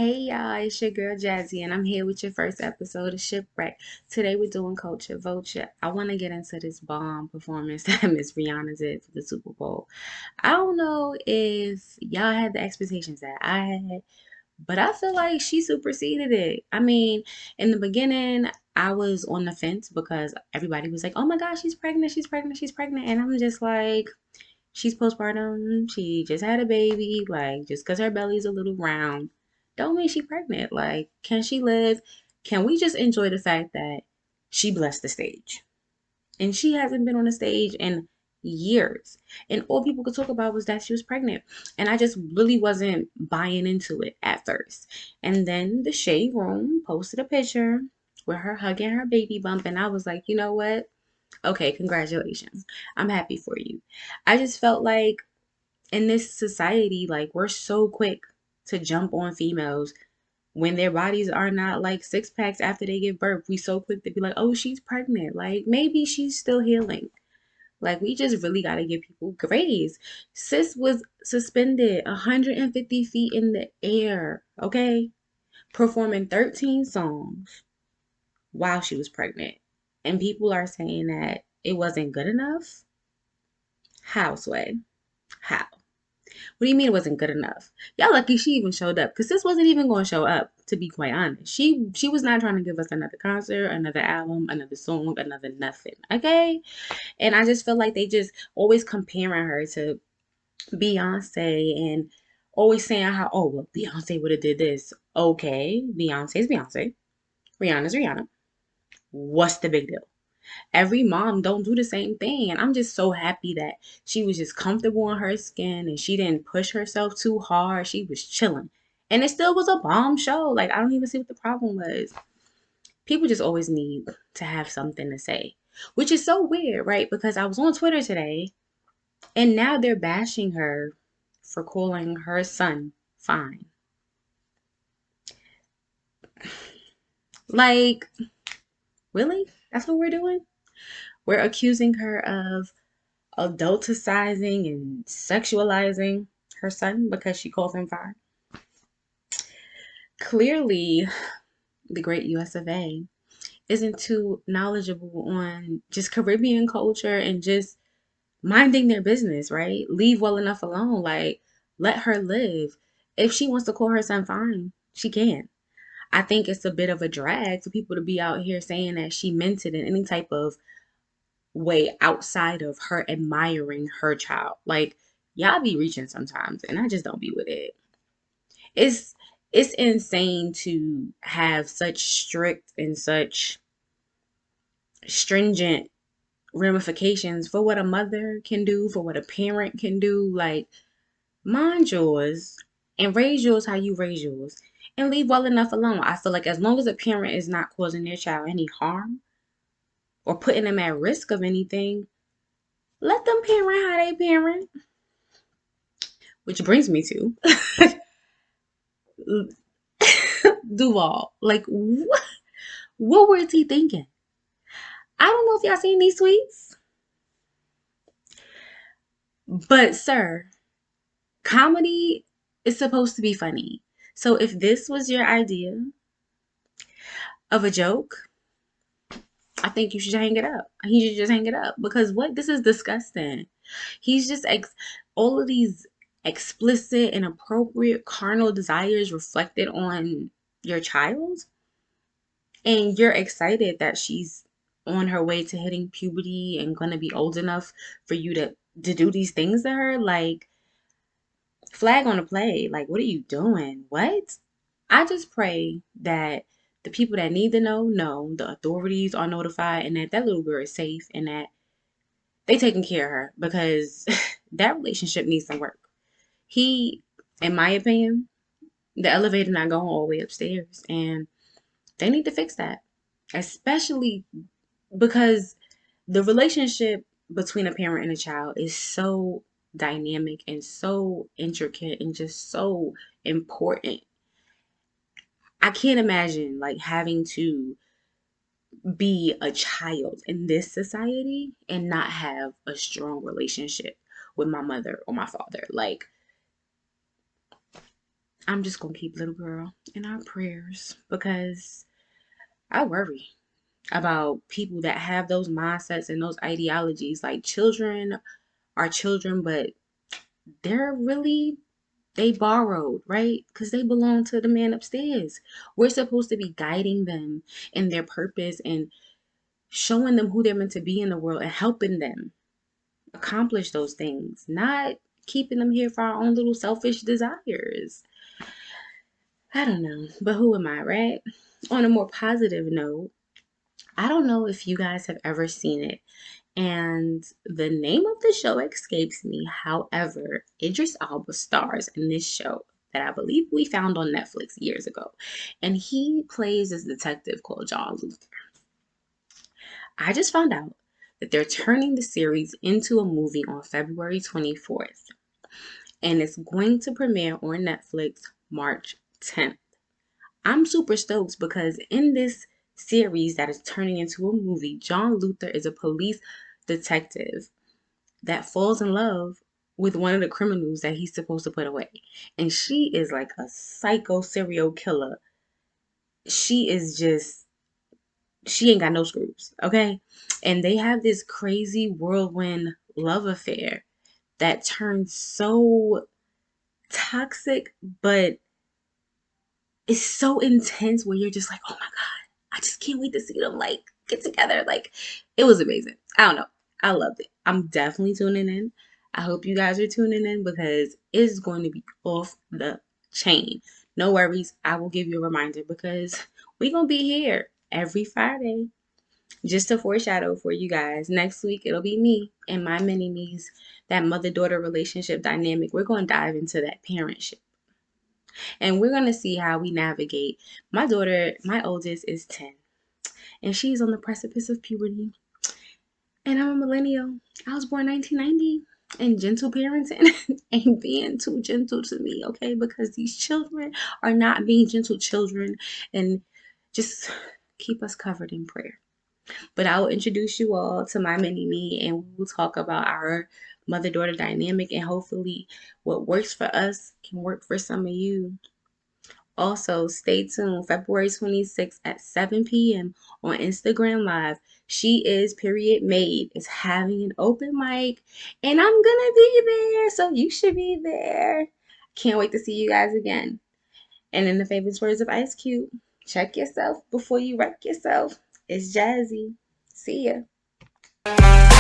Hey y'all, it's your girl Jazzy, and I'm here with your first episode of Shipwrecked. Today we're doing Culture Vulture. I want to get into this bomb performance that Miss Rihanna did for the Super Bowl. I don't know if y'all had the expectations that I had, but I feel like she superseded it. I mean, in the beginning, I was on the fence because everybody was like, oh my gosh, she's pregnant, she's pregnant, she's pregnant. And I'm just like, she's postpartum. She just had a baby. Like, just because her belly's a little round, don't mean she pregnant. Like, can she live? Can we just enjoy the fact that she blessed the stage? And she hasn't been on the stage in years. And all people could talk about was that she was pregnant. And I just really wasn't buying into it at first. And then the Shade Room posted a picture with her hugging her baby bump. And I was like, you know what? Okay, congratulations. I'm happy for you. I just felt like in this society, like we're so quick to jump on females when their bodies are not like six packs after they give birth. We so quick to be like, oh, she's pregnant. Like maybe she's still healing. Like we just really gotta give people grace. Sis was suspended 150 feet in the air, okay? Performing 13 songs while she was pregnant. And people are saying that it wasn't good enough. How, Sway? How? What do you mean it wasn't good enough? Y'all lucky she even showed up, because this wasn't even going to show up. To be quite honest, she was not trying to give us another concert, another album, another song, another nothing. Okay, and I just feel like they just always comparing her to Beyonce and always saying how, oh well, Beyonce would have did this. Okay, Beyonce's Beyonce, Rihanna's Rihanna. What's the big deal? Every mom don't do the same thing, and I'm just so happy that she was just comfortable in her skin and she didn't push herself too hard. She was chilling, and it still was a bomb show. Like, I don't even see what the problem was. People just always need to have something to say, which is so weird, right? Because I was on Twitter today and now they're bashing her for calling her son fine. Like, really? That's what we're doing? We're accusing her of adulticizing and sexualizing her son because she calls him fine. Clearly, the great US of A isn't too knowledgeable on just Caribbean culture and just minding their business, right? Leave well enough alone. Like, let her live. If she wants to call her son fine, she can. I think it's a bit of a drag for people to be out here saying that she meant it in any type of way outside of her admiring her child. Like, y'all be reaching sometimes, and I just don't be with it. It's it's insane to have such strict and such stringent ramifications for what a mother can do, for what a parent can do. Like, mind yours and raise yours how you raise yours, and leave well enough alone. I feel like as long as a parent is not causing their child any harm or putting them at risk of anything, let them parent how they parent. Which brings me to Duval. Like, what was he thinking? I don't know if y'all seen these tweets, but sir, comedy is supposed to be funny. So if this was your idea of a joke, I think you should hang it up. He should just hang it up, because what? This is disgusting. He's just all of these explicit, inappropriate, carnal desires reflected on your child, and you're excited that she's on her way to hitting puberty and gonna be old enough for you to do these things to her. Like, flag on the play. Like, what are you doing? What? I just pray that the people that need to know, the authorities are notified, and that that little girl is safe, and that they taking care of her, because that relationship needs some work. He, in my opinion, the elevator not going all the way upstairs, and they need to fix that, especially because the relationship between a parent and a child is so dynamic and so intricate and just so important. I can't imagine like having to be a child in this society and not have a strong relationship with my mother or my father. Like, I'm just gonna keep little girl in our prayers because I worry about people that have those mindsets and those ideologies. Like children are children, but they're really they borrowed, right? Because they belong to the man upstairs. We're supposed to be guiding them in their purpose and showing them who they're meant to be in the world and helping them accomplish those things, not keeping them here for our own little selfish desires. I don't know, but who am I, right? On a more positive note, I don't know if you guys have ever seen it, and the name of the show escapes me. However, Idris Elba stars in this show that I believe we found on Netflix years ago, and he plays this detective called John Luther. I just found out that they're turning the series into a movie on February 24th, and it's going to premiere on Netflix March 10th. I'm super stoked because in this series that is turning into a movie, John Luther is a police detective that falls in love with one of the criminals that he's supposed to put away. And she is like a psycho serial killer. She is just, she ain't got no screws, okay? And they have this crazy whirlwind love affair that turns so toxic, but it's so intense where you're just like, oh my God, I just can't wait to see them like get together. Like it was amazing. I don't know. I loved it. I'm definitely tuning in. I hope you guys are tuning in because it's going to be off the chain. No worries. I will give you a reminder because we're going to be here every Friday. Just to foreshadow for you guys, next week it'll be me and my mini me's, that mother daughter relationship dynamic. We're going to dive into that parentship and we're going to see how we navigate. My daughter, my oldest, is 10, and she's on the precipice of puberty. And I'm a millennial. I was born 1990. And gentle parenting ain't being too gentle to me, okay? Because these children are not being gentle children. And just keep us covered in prayer. But I will introduce you all to my mini me, and we will talk about our mother daughter dynamic. And hopefully, what works for us can work for some of you. Also, stay tuned. February 26th at 7 p.m. on Instagram Live. She is period made is having an open mic, and I'm gonna be there, so you should be there. Can't wait to see you guys again. And in the famous words of Ice Cube, check yourself before you wreck yourself. It's Jazzy. See ya.